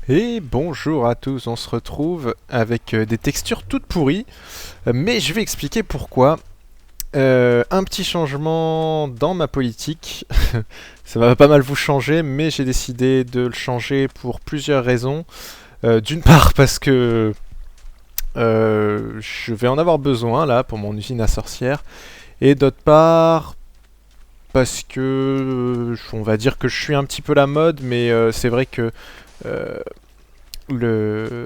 Et bonjour à tous, on se retrouve avec des textures toutes pourries, mais je vais expliquer pourquoi. Un petit changement dans ma politique, ça va pas mal vous changer, mais j'ai décidé de le changer pour plusieurs raisons. D'une part parce que je vais en avoir besoin là pour mon usine à sorcières, et d'autre part parce que on va dire que je suis un petit peu la mode, mais c'est vrai que euh, le,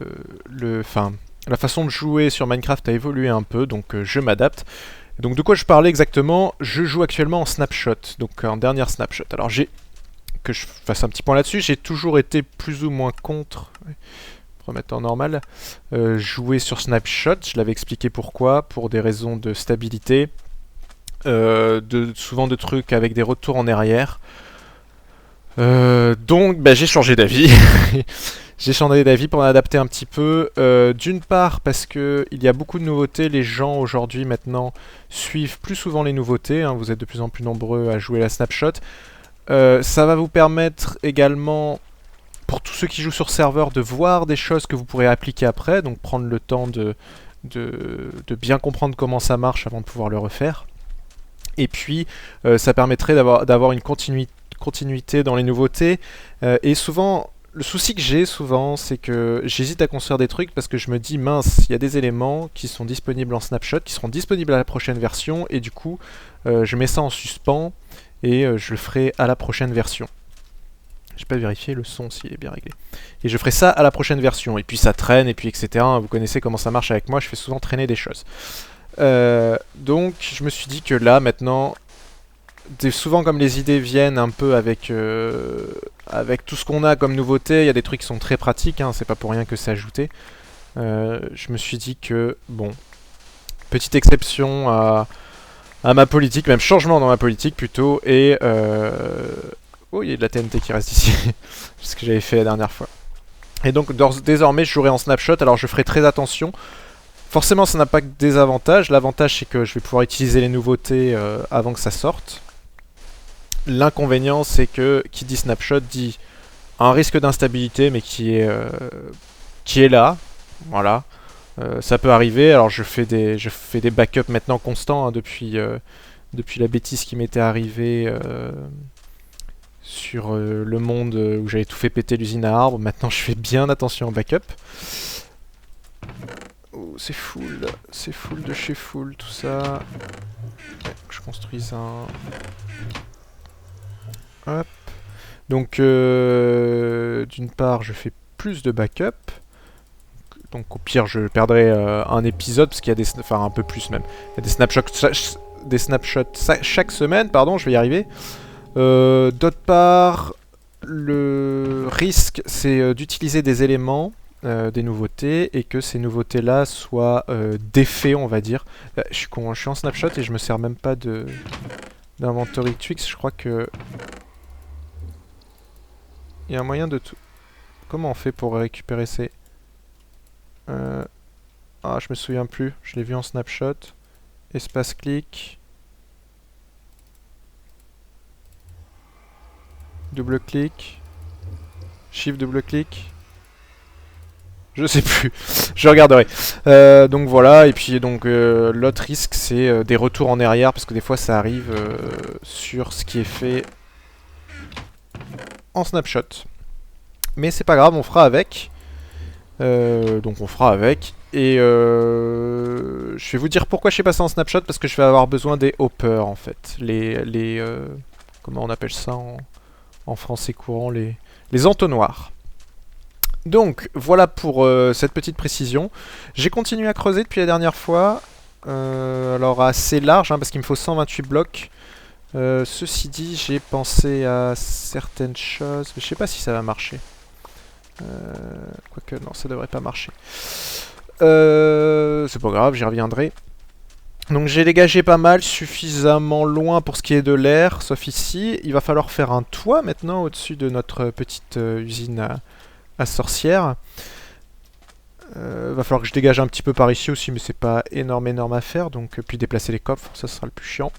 enfin, la façon de jouer sur Minecraft a évolué un peu, donc je m'adapte. Donc de quoi je parlais exactement? Je joue actuellement en snapshot, donc en dernière snapshot. Alors que je fasse un petit point là-dessus, j'ai toujours été plus ou moins contre, pour remettre en normal, jouer sur snapshot. Je l'avais expliqué pourquoi, pour des raisons de stabilité, souvent de trucs avec des retours en arrière. Donc bah, j'ai changé d'avis. J'ai changé d'avis pour m'adapter un petit peu. D'une part parce que il y a beaucoup de nouveautés, les gens aujourd'hui maintenant suivent plus souvent les nouveautés, hein, vous êtes de plus en plus nombreux à jouer la snapshot. Ça va vous permettre également, pour tous ceux qui jouent sur serveur, de voir des choses que vous pourrez appliquer après, donc prendre le temps de bien comprendre comment ça marche avant de pouvoir le refaire. Et puis ça permettrait d'avoir une continuité dans les nouveautés. Et souvent, le souci que j'ai souvent, c'est que j'hésite à construire des trucs parce que je me dis, mince, il y a des éléments qui sont disponibles en snapshot, qui seront disponibles à la prochaine version, et du coup, je mets ça en suspens et je le ferai à la prochaine version. J'ai pas vérifié le son s'il est bien réglé. Et je ferai ça à la prochaine version. Et puis ça traîne, et puis etc. Vous connaissez comment ça marche avec moi, je fais souvent traîner des choses. Donc je me suis dit que là, maintenant, souvent comme les idées viennent un peu avec tout ce qu'on a comme nouveauté, il y a des trucs qui sont très pratiques, hein, c'est pas pour rien que c'est ajouté. Je me suis dit que, bon, petite exception à ma politique, même changement dans ma politique plutôt, et... Oh, il y a de la TNT qui reste ici, c'est ce que j'avais fait la dernière fois. Et donc désormais je jouerai en snapshot, alors je ferai très attention. Forcément ça n'a pas que des avantages, l'avantage c'est que je vais pouvoir utiliser les nouveautés avant que ça sorte. L'inconvénient, c'est que qui dit snapshot dit un risque d'instabilité, mais qui est là. Voilà. Ça peut arriver. Alors je fais des backups maintenant constants, hein, depuis la bêtise qui m'était arrivée sur le monde où j'avais tout fait péter l'usine à arbres. Maintenant, je fais bien attention au backup. Oh, c'est full de chez full, tout ça. Je construise un. Hop. Donc, d'une part, je fais plus de backup. Donc, au pire, je perdrai un épisode parce qu'il y a enfin, un peu plus même. Il y a des snapshots chaque semaine, pardon, je vais y arriver. D'autre part, le risque, c'est d'utiliser des éléments, des nouveautés, et que ces nouveautés-là soient défaits, on va dire. Je suis con, je suis en snapshot et je me sers même pas d'inventory Twix. Je crois que il y a un moyen de tout. Comment on fait pour récupérer ces... Ah, je me souviens plus. Je l'ai vu en snapshot. Espace clic. Double clic. Shift double clic. Je sais plus. Je regarderai. Donc voilà. Et puis donc l'autre risque, c'est des retours en arrière parce que des fois ça arrive sur ce qui est fait en snapshot. Mais c'est pas grave, on fera avec. Donc on fera avec. Et je vais vous dire pourquoi je suis passé en snapshot, parce que je vais avoir besoin des hoppers en fait. Comment on appelle ça en français courant, les entonnoirs. Donc voilà pour cette petite précision. J'ai continué à creuser depuis la dernière fois. Alors assez large, hein, parce qu'il me faut 128 blocs. Ceci dit, j'ai pensé à certaines choses. Je sais pas si ça va marcher. Quoique non, ça devrait pas marcher. C'est pas grave, j'y reviendrai. Donc j'ai dégagé pas mal, suffisamment loin pour ce qui est de l'air, sauf ici. Il va falloir faire un toit maintenant au-dessus de notre petite usine à sorcières. Va falloir que je dégage un petit peu par ici aussi, mais c'est pas énorme à faire. Donc puis déplacer les coffres, ça sera le plus chiant.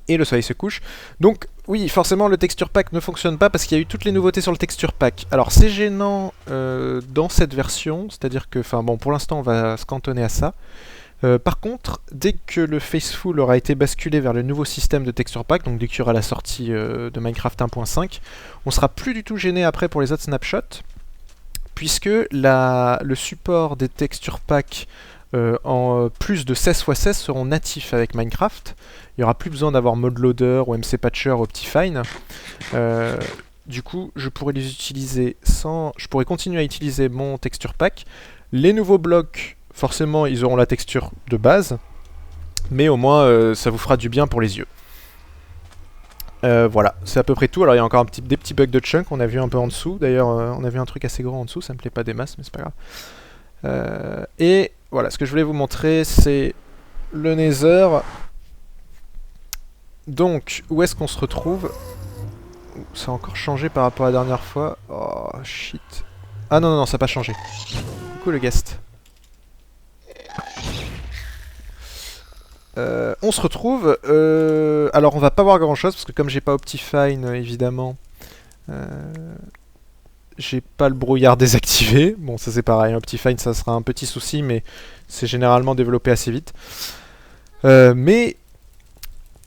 et le soleil se couche. Donc oui, forcément le texture pack ne fonctionne pas parce qu'il y a eu toutes les nouveautés sur le texture pack. Alors c'est gênant dans cette version, c'est-à-dire que, enfin bon, pour l'instant on va se cantonner à ça. Par contre, dès que le Faceful aura été basculé vers le nouveau système de texture pack, donc dès qu'il y aura la sortie de Minecraft 1.5, on sera plus du tout gêné après pour les autres snapshots, puisque le support des texture packs en plus de 16x16 seront natifs avec Minecraft. Il n'y aura plus besoin d'avoir mode loader ou MC Patcher ou Optifine. Du coup, je pourrais les utiliser sans... Je pourrais continuer à utiliser mon texture pack. Les nouveaux blocs, forcément, ils auront la texture de base, mais au moins, ça vous fera du bien pour les yeux. Voilà, c'est à peu près tout. Alors il y a encore des petits bugs de chunk, on a vu un peu en dessous. D'ailleurs, on a vu un truc assez gros en dessous, ça me plaît pas des masses, mais c'est pas grave. Et voilà, ce que je voulais vous montrer, c'est le Nether. Donc, où est-ce qu'on se retrouve? Ça a encore changé par rapport à la dernière fois. Oh, shit. Ah non, non, non, ça n'a pas changé. Du coup, le guest. On se retrouve. Alors, on va pas voir grand-chose, parce que comme j'ai pas Optifine, évidemment, j'ai pas le brouillard désactivé. Bon, ça c'est pareil, Optifine, ça sera un petit souci, mais c'est généralement développé assez vite. Mais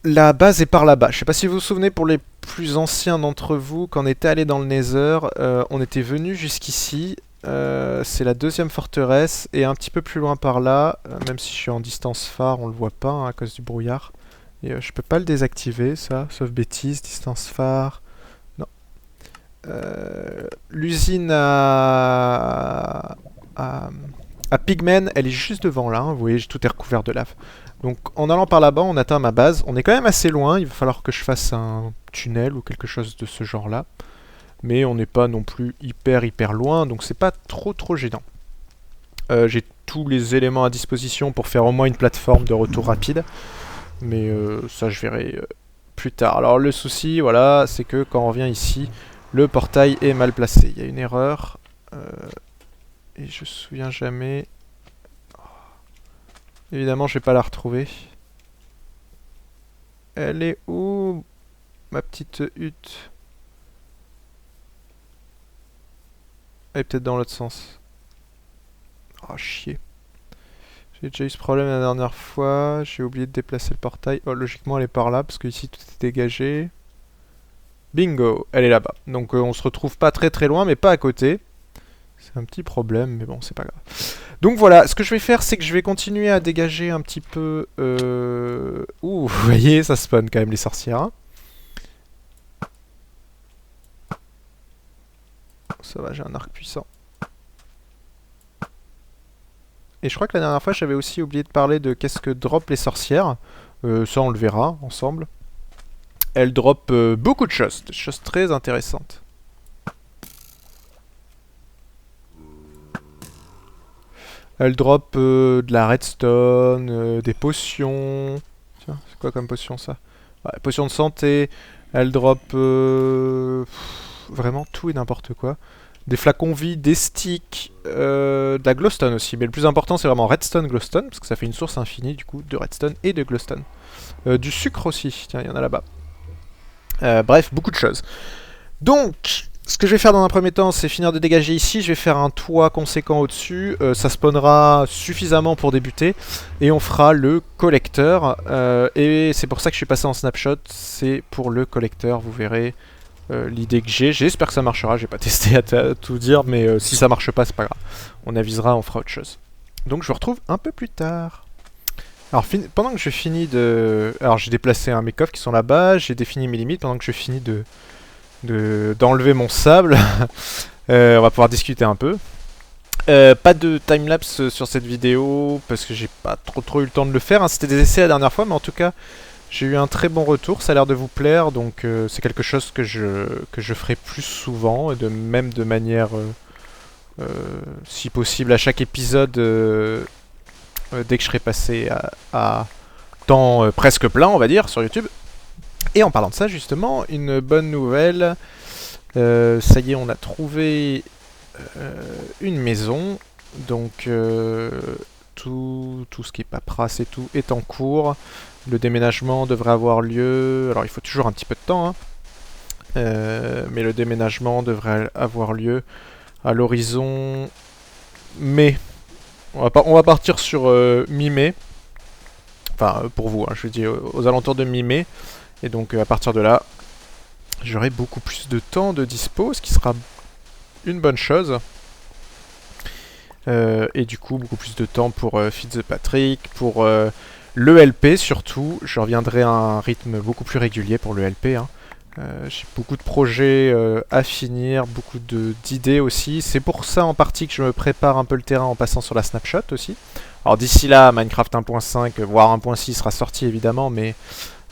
la base est par là-bas. Je sais pas si vous vous souvenez, pour les plus anciens d'entre vous, quand on était allé dans le Nether, on était venu jusqu'ici. C'est la deuxième forteresse, et un petit peu plus loin par là, même si je suis en distance phare, on le voit pas hein, à cause du brouillard. Et je peux pas le désactiver, ça, sauf bêtise, distance phare. Non. L'usine à Pigmen, elle est juste devant là, hein, vous voyez, tout est recouvert de lave. Donc en allant par là-bas, on atteint ma base. On est quand même assez loin, il va falloir que je fasse un tunnel ou quelque chose de ce genre-là. Mais on n'est pas non plus hyper loin, donc c'est pas trop gênant. J'ai tous les éléments à disposition pour faire au moins une plateforme de retour rapide. Mais ça je verrai plus tard. Alors le souci, voilà, c'est que quand on revient ici, le portail est mal placé. Il y a une erreur. Et je me souviens jamais... Évidemment, je vais pas la retrouver. Elle est où, ma petite hutte? Elle est peut-être dans l'autre sens. Oh, chier. J'ai déjà eu ce problème la dernière fois. J'ai oublié de déplacer le portail. Oh, logiquement, elle est par là, parce que ici, tout est dégagé. Bingo, elle est là-bas. Donc, on se retrouve pas très loin, mais pas à côté. C'est un petit problème, mais bon, c'est pas grave. Donc voilà, ce que je vais faire, c'est que je vais continuer à dégager un petit peu... Ouh, vous voyez, ça spawn quand même les sorcières. Hein. Ça va, j'ai un arc puissant. Et je crois que la dernière fois, j'avais aussi oublié de parler de qu'est-ce que drop les sorcières. Ça, on le verra ensemble. Elles drop beaucoup de choses très intéressantes. Elle drop de la redstone, des potions. Tiens, c'est quoi comme potion ça? Ouais, potion de santé. Elle drop vraiment tout et n'importe quoi. Des flacons vides, des sticks, de la glowstone aussi. Mais le plus important c'est vraiment redstone, glowstone, parce que ça fait une source infinie du coup de redstone et de glowstone. Du sucre aussi, tiens, il y en a là-bas. Bref, beaucoup de choses. Donc... Ce que je vais faire dans un premier temps, c'est finir de dégager ici. Je vais faire un toit conséquent au-dessus. Ça spawnera suffisamment pour débuter. Et on fera le collecteur. Et c'est pour ça que je suis passé en snapshot. C'est pour le collecteur, vous verrez l'idée que j'ai. J'espère que ça marchera. J'ai pas testé à tout dire. Mais si ça marche pas, c'est pas grave. On avisera, on fera autre chose. Donc je vous retrouve un peu plus tard. Alors pendant que je finis de... Alors j'ai déplacé mes coffres qui sont là-bas. J'ai défini mes limites. Pendant que je finis d'enlever mon sable. On va pouvoir discuter un peu. Pas de timelapse sur cette vidéo parce que j'ai pas trop eu le temps de le faire. Hein. C'était des essais la dernière fois, mais en tout cas, j'ai eu un très bon retour. Ça a l'air de vous plaire, donc c'est quelque chose que je ferai plus souvent et même de manière, si possible, à chaque épisode, dès que je serai passé à temps presque plein, on va dire, sur YouTube. Et en parlant de ça, justement, une bonne nouvelle. Ça y est, on a trouvé une maison. Donc, tout ce qui est paperasse et tout est en cours. Le déménagement devrait avoir lieu... Alors il faut toujours un petit peu de temps, hein. Mais le déménagement devrait avoir lieu à l'horizon mai. On va partir sur mi-mai. Enfin, pour vous, hein, je dis aux alentours de mi-mai. Et donc à partir de là, j'aurai beaucoup plus de temps de dispo, ce qui sera une bonne chose. Et du coup, beaucoup plus de temps pour Fitzpatrick, pour l'ELP surtout. Je reviendrai à un rythme beaucoup plus régulier pour l'ELP. Hein. J'ai beaucoup de projets à finir, beaucoup d'idées aussi. C'est pour ça en partie que je me prépare un peu le terrain en passant sur la snapshot aussi. Alors d'ici là, Minecraft 1.5, voire 1.6 sera sorti évidemment, mais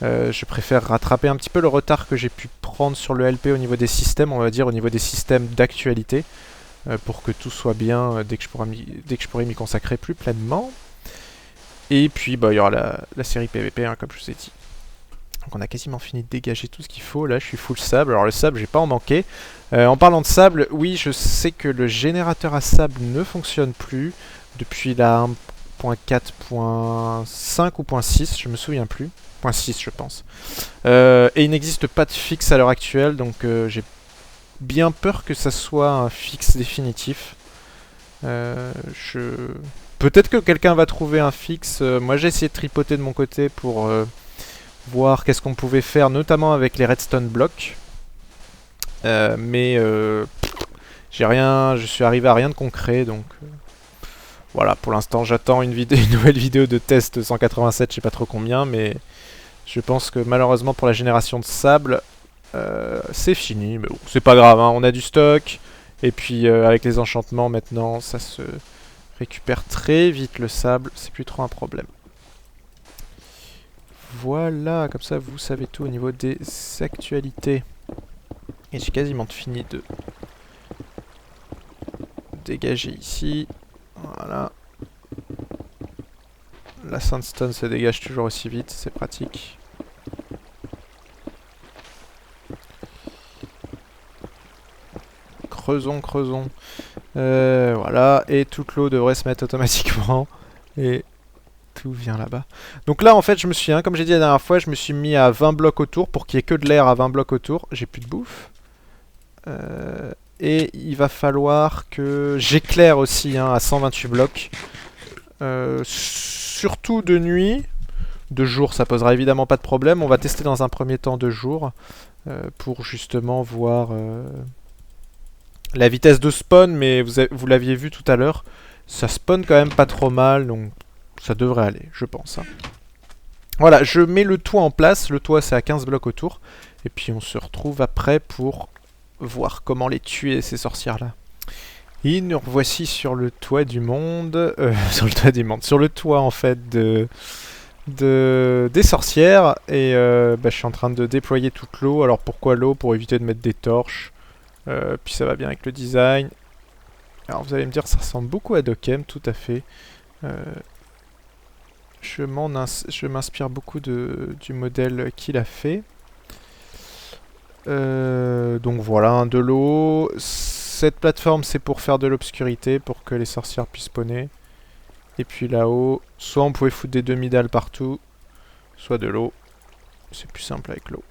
je préfère rattraper un petit peu le retard que j'ai pu prendre sur le LP au niveau des systèmes, on va dire au niveau des systèmes d'actualité, pour que tout soit bien dès que je pourrai m'y consacrer plus pleinement. Et puis bah, il y aura la série PVP, hein, comme je vous ai dit. Donc on a quasiment fini de dégager tout ce qu'il faut. Là je suis full sable. Alors le sable, j'ai pas en manqué. En parlant de sable, oui, je sais que le générateur à sable ne fonctionne plus depuis la 1.4.5 ou 0.6, je me souviens plus. 0.6 je pense. Et il n'existe pas de fixe à l'heure actuelle, donc j'ai bien peur que ça soit un fixe définitif. Peut-être que quelqu'un va trouver un fixe. Moi j'ai essayé de tripoter de mon côté pour voir qu'est-ce qu'on pouvait faire, notamment avec les redstone blocks. Mais je suis arrivé à rien de concret, donc voilà, pour l'instant j'attends une nouvelle vidéo de test 187, je sais pas trop combien, mais je pense que malheureusement pour la génération de sable, c'est fini, mais bon, c'est pas grave, hein, on a du stock, et puis avec les enchantements maintenant, ça se récupère très vite le sable, c'est plus trop un problème. Voilà, comme ça vous savez tout au niveau des actualités. Et j'ai quasiment fini de dégager ici. Voilà. La sandstone se dégage toujours aussi vite, c'est pratique. Creusons, creusons. Voilà, et toute l'eau devrait se mettre automatiquement. Et tout vient là-bas. Donc là, en fait, je me suis, hein, comme j'ai dit la dernière fois, je me suis mis à 20 blocs autour pour qu'il n'y ait que de l'air à 20 blocs autour. J'ai plus de bouffe. Et il va falloir que j'éclaire aussi, hein, à 128 blocs. Surtout de nuit. De jour, ça posera évidemment pas de problème. On va tester dans un premier temps de jour pour justement voir la vitesse de spawn. Mais vous l'aviez vu tout à l'heure, ça spawn quand même pas trop mal, donc ça devrait aller, je pense. Hein. Voilà, je mets le toit en place. Le toit, c'est à 15 blocs autour. Et puis on se retrouve après pour voir comment les tuer, ces sorcières-là. Et nous revoici sur le toit du monde. Sur le toit, en fait, des sorcières. Et bah, je suis en train de déployer toute l'eau. Alors pourquoi l'eau? Pour éviter de mettre des torches. Puis ça va bien avec le design. Alors vous allez me dire, ça ressemble beaucoup à Dockem, tout à fait. Je m'inspire beaucoup du modèle qu'il a fait. Donc voilà, hein, de l'eau. Cette plateforme, c'est pour faire de l'obscurité, pour que les sorcières puissent spawner. Et puis là-haut, soit on pouvait foutre des demi-dalles partout, soit de l'eau. C'est plus simple avec l'eau.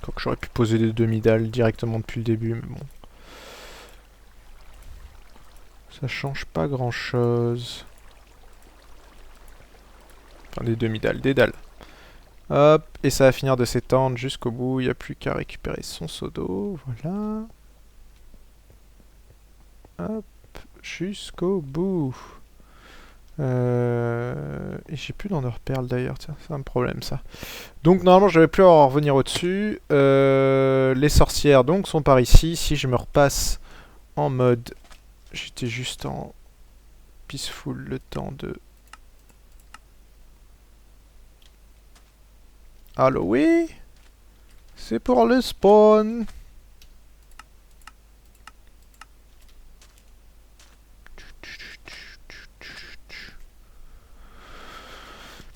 Quoique j'aurais pu poser des demi-dalles directement depuis le début, mais bon. Ça change pas grand-chose. Enfin, des demi-dalles, des dalles. Hop, et ça va finir de s'étendre jusqu'au bout. Il n'y a plus qu'à récupérer son seau d'eau. Voilà. Hop, jusqu'au bout. Et j'ai plus d'Ender Pearl d'ailleurs, tiens, c'est un problème ça. Donc normalement je vais plus avoir à revenir au-dessus. Les sorcières donc sont par ici. Si je me repasse en mode... J'étais juste en peaceful le temps de... Allo, oui? C'est pour le spawn.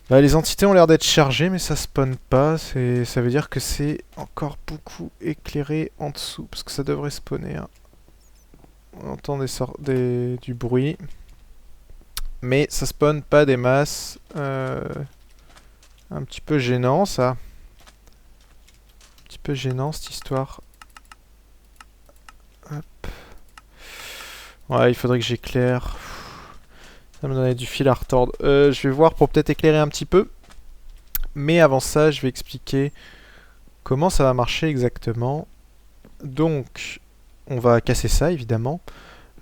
Bah, les entités ont l'air d'être chargées, mais ça spawn pas. Ça veut dire que c'est encore beaucoup éclairé en dessous, parce que ça devrait spawner. Hein. On entend du bruit. Mais ça spawn pas des masses. Un petit peu gênant ça. Un petit peu gênant cette histoire. Hop. Ouais, il faudrait que j'éclaire. Ça me donnait du fil à retordre. Je vais voir pour peut-être éclairer un petit peu. Mais avant ça, je vais expliquer comment ça va marcher exactement. Donc, on va casser ça évidemment.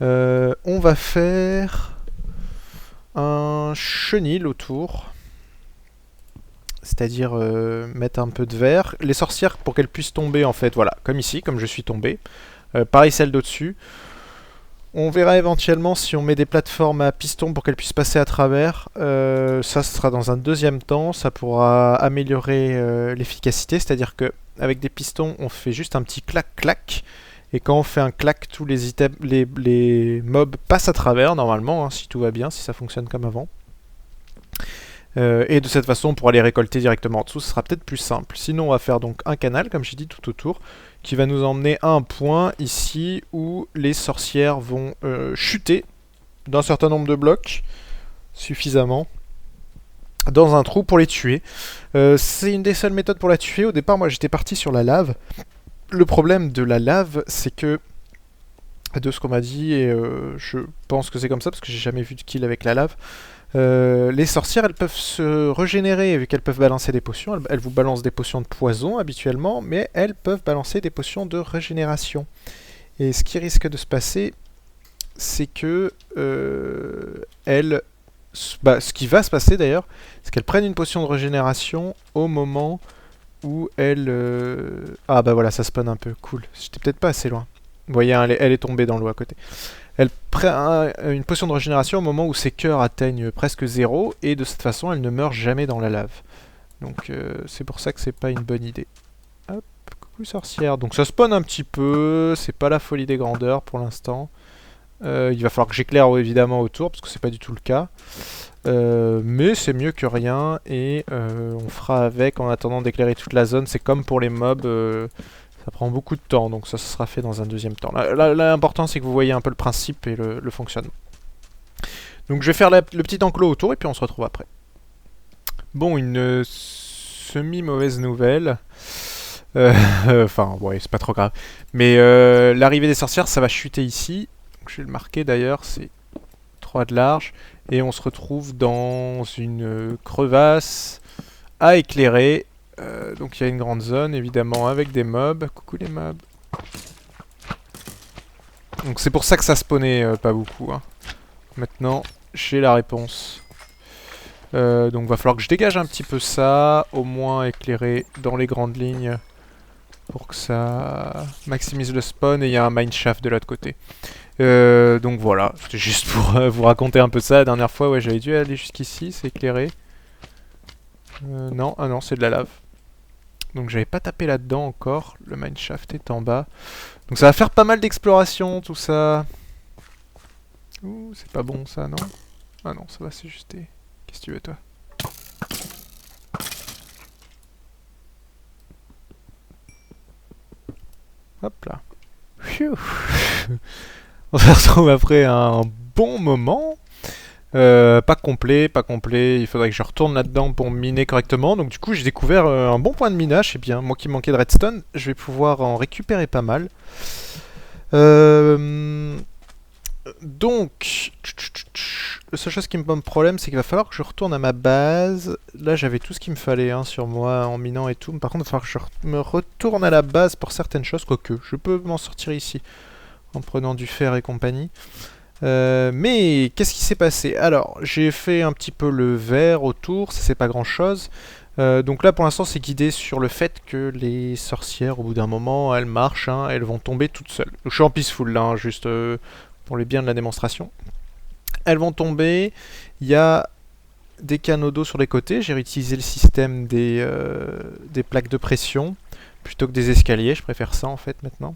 On va faire un chenil autour. C'est-à-dire mettre un peu de verre. Les sorcières, pour qu'elles puissent tomber en fait, voilà, comme ici, comme je suis tombé. Pareil celle d'au-dessus. On verra éventuellement si on met des plateformes à piston pour qu'elles puissent passer à travers. Ça, ce sera dans un deuxième temps. Ça pourra améliorer l'efficacité. C'est-à-dire que avec des pistons, on fait juste un petit clac-clac. Et quand on fait un clac, tous les items, les mobs passent à travers, normalement, hein, si tout va bien, si ça fonctionne comme avant. Et de cette façon, on pourra les récolter directement en dessous. Ce sera peut-être plus simple. Sinon, on va faire donc un canal, comme j'ai dit, tout autour, qui va nous emmener à un point ici où les sorcières vont chuter d'un certain nombre de blocs, suffisamment, dans un trou pour les tuer. C'est une des seules méthodes pour la tuer. Au départ, moi, j'étais parti sur la lave. Le problème de la lave, c'est que, de ce qu'on m'a dit, et je pense que c'est comme ça, parce que j'ai jamais vu de kill avec la lave, les sorcières, elles peuvent se régénérer, vu qu'elles peuvent balancer des potions. Elles vous balancent des potions de poison, habituellement, mais elles peuvent balancer des potions de régénération. Et ce qui risque de se passer, c'est que ce qui va se passer d'ailleurs, c'est qu'elles prennent une potion de régénération au moment où elles... Ah bah voilà, ça spawn un peu, cool. J'étais peut-être pas assez loin. Vous voyez, elle est tombée dans l'eau à côté. Elle prend une potion de régénération au moment où ses cœurs atteignent presque 0, et de cette façon, elle ne meurt jamais dans la lave. Donc c'est pour ça que c'est pas une bonne idée. Hop, coucou sorcière. Donc ça spawn un petit peu, c'est pas la folie des grandeurs pour l'instant. Il va falloir que j'éclaire évidemment autour, parce que c'est pas du tout le cas. Mais c'est mieux que rien, et on fera avec en attendant d'éclairer toute la zone. C'est comme pour les mobs, ça prend beaucoup de temps, donc ça sera fait dans un deuxième temps. L'important c'est que vous voyez un peu le principe et le fonctionnement. Donc je vais faire le petit enclos autour, et puis on se retrouve après. Bon, une semi-mauvaise nouvelle. Enfin, ouais, c'est pas trop grave. Mais l'arrivée des sorcières, ça va chuter ici. Donc, je vais le marquer d'ailleurs, c'est 3 de large. Et on se retrouve dans une crevasse à éclairer. Donc il y a une grande zone, évidemment, avec des mobs. Coucou les mobs. Donc c'est pour ça que ça spawnait pas beaucoup. Hein. Maintenant, j'ai la réponse. Donc va falloir que je dégage un petit peu ça, au moins éclairer dans les grandes lignes pour que ça maximise le spawn, et il y a un mineshaft de l'autre côté. Donc voilà, c'était juste pour vous raconter un peu ça. La dernière fois, ouais, j'avais dû aller jusqu'ici, c'est éclairé. Non, ah non, c'est de la lave. Donc j'avais pas tapé là-dedans encore, le mineshaft est en bas. Donc ça va faire pas mal d'exploration, tout ça. Ouh, c'est pas bon ça, non? Ah non, ça va s'ajuster. Qu'est-ce que tu veux, toi? Hop là. Phew. On se retrouve après un bon moment. Pas complet, pas complet. Il faudrait que je retourne là-dedans pour miner correctement. Donc du coup, j'ai découvert un bon point de minage. C'est bien, moi qui manquais de redstone, je vais pouvoir en récupérer pas mal. Donc, la seule chose qui me pose problème, c'est qu'il va falloir que je retourne à ma base. Là, j'avais tout ce qu'il me fallait hein, sur moi en minant et tout. Mais par contre, il va falloir que je me retourne à la base pour certaines choses. Quoique, je peux m'en sortir ici en prenant du fer et compagnie. Mais qu'est-ce qui s'est passé? Alors, j'ai fait un petit peu le vert autour, ça c'est pas grand chose. Donc là pour l'instant c'est guidé sur le fait que les sorcières au bout d'un moment elles marchent, hein, elles vont tomber toutes seules. Donc, je suis en peaceful là, hein, juste pour les biens de la démonstration. Elles vont tomber, il y a des canaux d'eau sur les côtés, j'ai réutilisé le système des plaques de pression plutôt que des escaliers, je préfère ça en fait maintenant.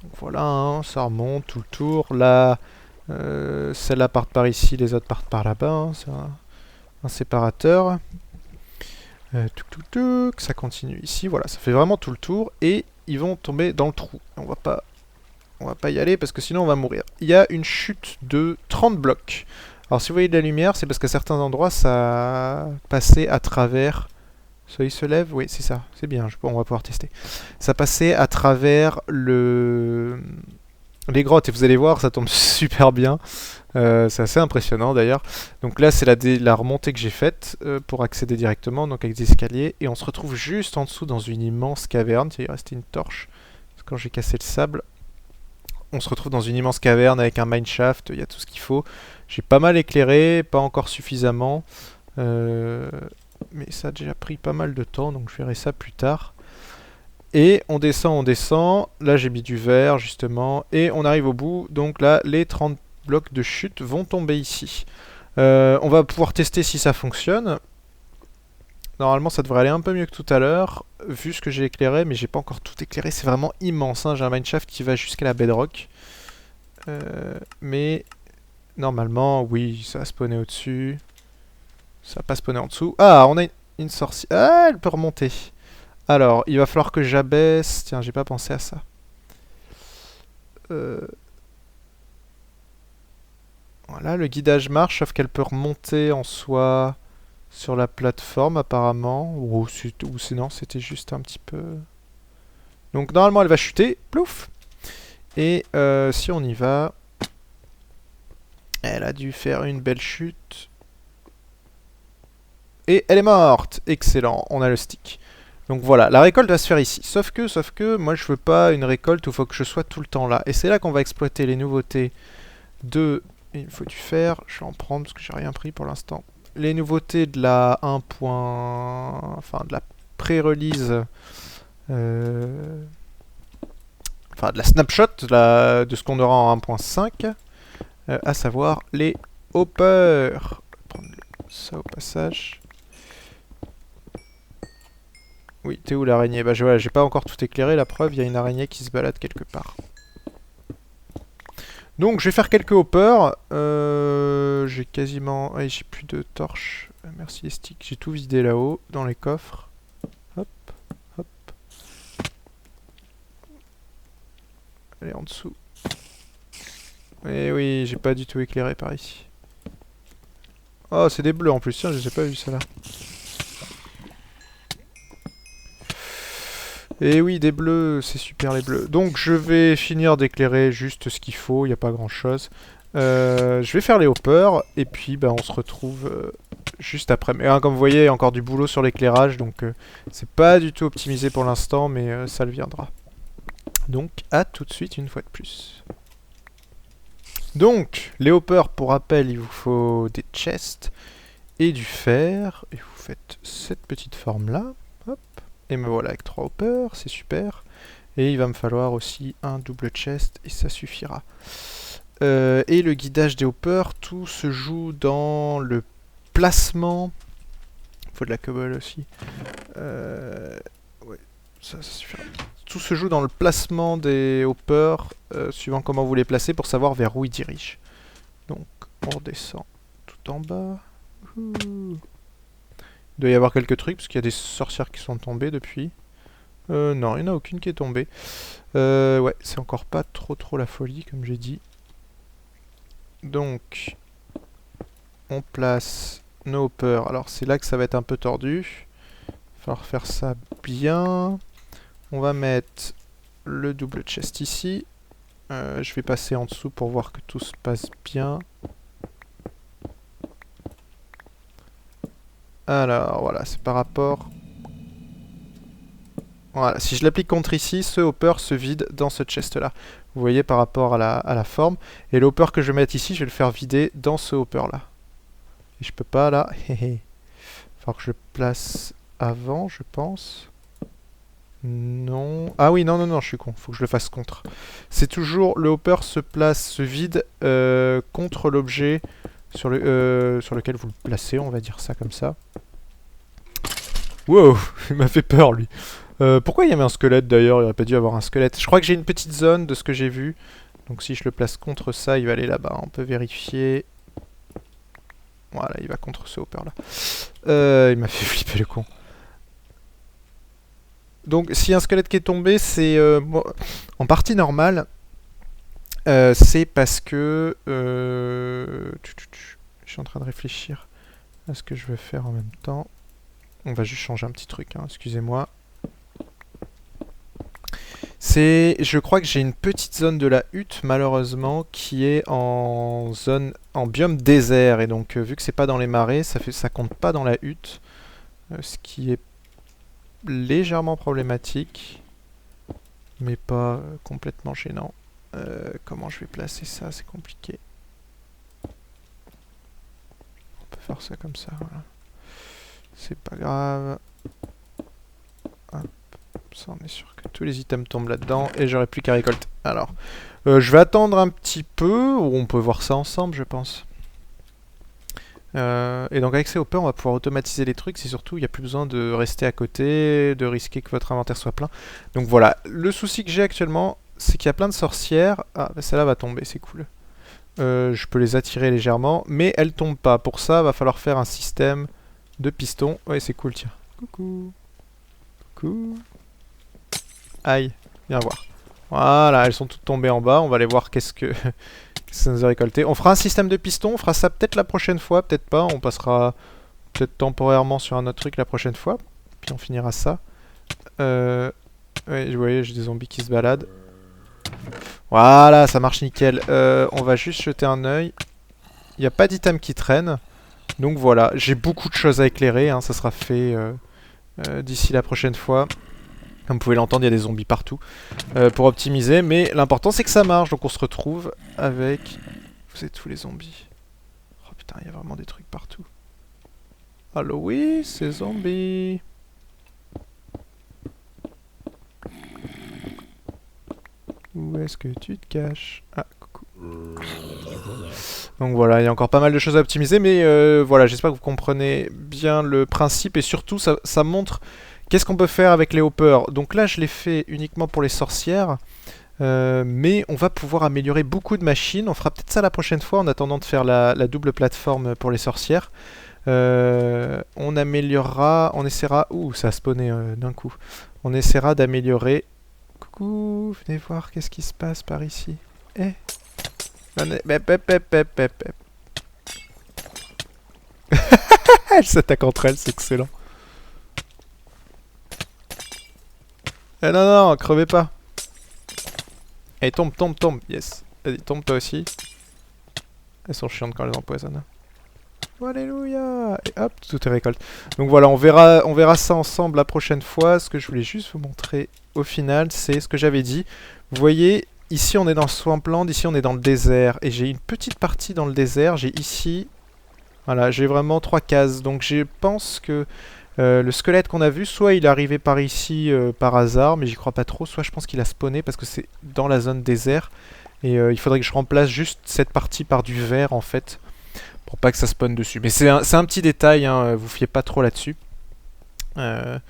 Donc voilà, hein, ça remonte tout le tour, là... celles-là partent par ici, les autres partent par là-bas. Hein, c'est un séparateur. Ça continue ici. Voilà, ça fait vraiment tout le tour. Et ils vont tomber dans le trou. On va pas y aller parce que sinon on va mourir. Il y a une chute de 30 blocs. Alors si vous voyez de la lumière, c'est parce qu'à certains endroits, ça passait à travers... Ça, il se lève? Oui, c'est ça. C'est bien, on va pouvoir tester. Ça passait à travers les grottes, et vous allez voir, ça tombe super bien. C'est assez impressionnant d'ailleurs. Donc là, c'est la remontée que j'ai faite pour accéder directement, donc avec des escaliers. Et on se retrouve juste en dessous dans une immense caverne. Il restait une torche. Quand j'ai cassé le sable, on se retrouve dans une immense caverne avec un mineshaft. Il y a tout ce qu'il faut. J'ai pas mal éclairé, pas encore suffisamment. Mais ça a déjà pris pas mal de temps, donc je verrai ça plus tard. Et on descend, on descend. Là, j'ai mis du verre, justement. Et on arrive au bout. Donc là, les 30 blocs de chute vont tomber ici. On va pouvoir tester si ça fonctionne. Normalement, ça devrait aller un peu mieux que tout à l'heure, vu ce que j'ai éclairé, mais j'ai pas encore tout éclairé. C'est vraiment immense, hein. J'ai un mineshaft qui va jusqu'à la bedrock. Mais normalement, oui, ça va spawner au-dessus. Ça va pas spawner en dessous. Ah, on a une sorcière. Ah, elle peut remonter. Alors, il va falloir que j'abaisse... Tiens, j'ai pas pensé à ça. Voilà, le guidage marche, sauf qu'elle peut remonter en soi sur la plateforme, apparemment. Ou sinon, c'était juste un petit peu... Donc, normalement, elle va chuter. Plouf! Et si on y va... Elle a dû faire une belle chute. Et elle est morte! Excellent, on a le stick. Donc voilà, la récolte va se faire ici. Sauf que, moi je veux pas une récolte où il faut que je sois tout le temps là. Et c'est là qu'on va exploiter les nouveautés de... Il faut du fer, je vais en prendre parce que j'ai rien pris pour l'instant. Les nouveautés de la 1. Enfin, de la pré-release... Enfin, de la snapshot de ce qu'on aura en 1.5. À savoir les hoppers. Je vais prendre ça au passage. Oui, t'es où l'araignée? Bah voilà, j'ai pas encore tout éclairé, la preuve, il y a une araignée qui se balade quelque part. Donc je vais faire quelques hoppers. J'ai quasiment... Ouais, j'ai plus de torches. Merci les sticks. J'ai tout vidé là-haut, dans les coffres. Hop, hop. Allez, en dessous. Eh oui, j'ai pas du tout éclairé par ici. Oh, c'est des bleus en plus, tiens, je les ai pas vus ça là. Et oui, des bleus, c'est super les bleus. Donc je vais finir d'éclairer juste ce qu'il faut, il n'y a pas grand chose. Je vais faire les hoppers, et puis bah, on se retrouve juste après. Mais comme vous voyez, il y a encore du boulot sur l'éclairage, donc c'est pas du tout optimisé pour l'instant, mais ça le viendra. Donc à tout de suite une fois de plus. Donc, les hoppers, pour rappel, il vous faut des chests et du fer. Et vous faites cette petite forme-là. Hop. Et me voilà avec 3 hoppers, c'est super. Et il va me falloir aussi un double chest, et ça suffira. Et le guidage des hoppers, tout se joue dans le placement. Il faut de la cobble aussi. Ouais, ça suffira. Tout se joue dans le placement des hoppers, suivant comment vous les placez, pour savoir vers où ils dirigent. Donc, on redescend tout en bas. Ouh. Il doit y avoir quelques trucs, parce qu'il y a des sorcières qui sont tombées depuis. Non, il n'y en a aucune qui est tombée. Ouais, c'est encore pas trop la folie, comme j'ai dit. Donc, on place nos hoppers. Alors, c'est là que ça va être un peu tordu. Il va falloir faire ça bien. On va mettre le double chest ici. Je vais passer en dessous pour voir que tout se passe bien. Alors, voilà, c'est par rapport... Voilà, si je l'applique contre ici, ce hopper se vide dans ce chest-là. Vous voyez par rapport à la forme. Et le hopper que je vais mettre ici, je vais le faire vider dans ce hopper-là. Et je peux pas, là. Il va falloir que je place avant, je pense. Non. Ah oui, non, je suis con. Faut que je le fasse contre. C'est toujours... Le hopper se vide contre l'objet sur lequel vous le placez, on va dire ça comme ça. Wow, il m'a fait peur, lui. Pourquoi il y avait un squelette d'ailleurs? Il aurait pas dû avoir un squelette. Je crois que j'ai une petite zone de ce que j'ai vu. Donc si je le place contre ça, il va aller là-bas. On peut vérifier. Voilà, il va contre ce hopper là. Il m'a fait flipper le con. Donc s'il y a un squelette qui est tombé, c'est en partie normal. C'est parce que... Je suis en train de réfléchir à ce que je veux faire en même temps. On va juste changer un petit truc, hein, excusez-moi. Je crois que j'ai une petite zone de la hutte, malheureusement, qui est en biome désert. Et donc, vu que c'est pas dans les marais, ça compte pas dans la hutte. Ce qui est légèrement problématique, mais pas complètement gênant. Comment je vais placer ça? C'est compliqué. On peut faire ça comme ça, voilà. C'est pas grave. Hop. Ça, on est sûr que tous les items tombent là-dedans et j'aurai plus qu'à récolter. Alors, je vais attendre un petit peu, ou on peut voir ça ensemble, je pense. Et donc avec ces hoppers, on va pouvoir automatiser les trucs. C'est surtout, il n'y a plus besoin de rester à côté, de risquer que votre inventaire soit plein. Donc voilà, le souci que j'ai actuellement, c'est qu'il y a plein de sorcières. Ah, bah celle-là va tomber, c'est cool. Je peux les attirer légèrement, mais elles tombent pas. Pour ça, va falloir faire un système de pistons. Ouais, c'est cool, tiens. Coucou. Coucou. Aïe, viens voir. Voilà, elles sont toutes tombées en bas. On va aller voir qu'est-ce que ça nous a récolté. On fera un système de piston. On fera ça peut-être la prochaine fois, peut-être pas. On passera peut-être temporairement sur un autre truc la prochaine fois. Puis on finira ça. Ouais, vous voyez, j'ai des zombies qui se baladent. Voilà, ça marche nickel. On va juste jeter un œil. Il n'y a pas d'item qui traîne. Donc voilà, j'ai beaucoup de choses à éclairer. Hein. Ça sera fait d'ici la prochaine fois. Comme vous pouvez l'entendre, il y a des zombies partout pour optimiser, mais l'important c'est que ça marche, donc on se retrouve avec... Vous êtes tous les zombies. Oh putain, il y a vraiment des trucs partout. Allo oui, c'est zombies. Où est-ce que tu te caches? Ah, coucou. Donc voilà, il y a encore pas mal de choses à optimiser, mais voilà, j'espère que vous comprenez bien le principe, et surtout ça montre... Qu'est-ce qu'on peut faire avec les hoppers? Donc là, je l'ai fait uniquement pour les sorcières. Mais on va pouvoir améliorer beaucoup de machines. On fera peut-être ça la prochaine fois en attendant de faire la double plateforme pour les sorcières. On améliorera... On essaiera... Ouh, ça a spawné d'un coup. On essaiera d'améliorer... Coucou, venez voir qu'est-ce qui se passe par ici. Eh, elle s'attaque entre elles, c'est excellent. Eh non, non, crevez pas. Allez, tombe, tombe, tombe. Yes. Vas-y, tombe toi aussi. Elles sont chiantes quand elles empoisonnent. Oh, alléluia. Et hop, tout est récolte. Donc voilà, on verra ça ensemble la prochaine fois. Ce que je voulais juste vous montrer au final, c'est ce que j'avais dit. Vous voyez, ici on est dans le swampland, ici on est dans le désert. Et j'ai une petite partie dans le désert. J'ai ici... Voilà, j'ai vraiment 3 cases. Donc je pense que... le squelette qu'on a vu, soit il est arrivé par ici par hasard, mais j'y crois pas trop, soit je pense qu'il a spawné parce que c'est dans la zone désert. Et il faudrait que je remplace juste cette partie par du vert en fait, pour pas que ça spawn dessus. Mais c'est un petit détail, hein, vous fiez pas trop là-dessus. Voilà,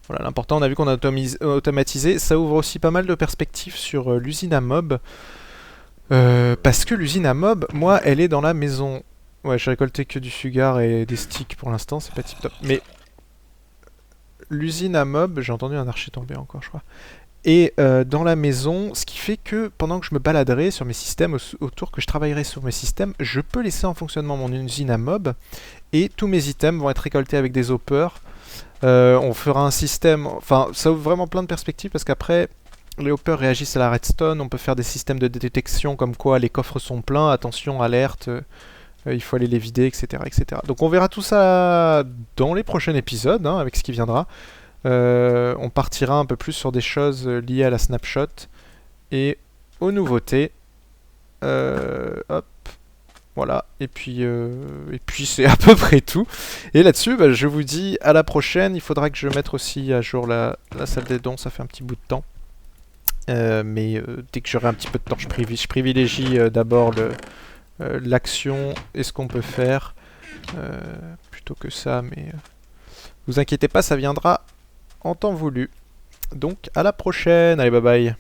l'important, on a vu qu'on a automatisé. Ça ouvre aussi pas mal de perspectives sur l'usine à mob. Parce que l'usine à mob, moi, elle est dans la maison. Ouais, j'ai récolté que du sugar et des sticks pour l'instant, c'est pas tip top. Mais... L'usine à mob, j'ai entendu un archer tomber encore, je crois. Et dans la maison, ce qui fait que pendant que je me baladerai sur mes systèmes, autour que je travaillerai sur mes systèmes, je peux laisser en fonctionnement mon usine à mob. Et tous mes items vont être récoltés avec des hoppers. On fera un système... Enfin, ça ouvre vraiment plein de perspectives parce qu'après, les hoppers réagissent à la redstone. On peut faire des systèmes de détection comme quoi les coffres sont pleins. Attention, alerte... il faut aller les vider, etc., etc. Donc on verra tout ça dans les prochains épisodes, hein, avec ce qui viendra. On partira un peu plus sur des choses liées à la snapshot et aux nouveautés. Hop, voilà. Et puis c'est à peu près tout. Et là-dessus, bah, je vous dis à la prochaine. Il faudra que je mette aussi à jour la salle des dons. Ça fait un petit bout de temps. Mais dès que j'aurai un petit peu de temps, je privilégie d'abord l'action et ce qu'on peut faire plutôt que ça, mais vous inquiétez pas, ça viendra en temps voulu. Donc à la prochaine, allez bye bye.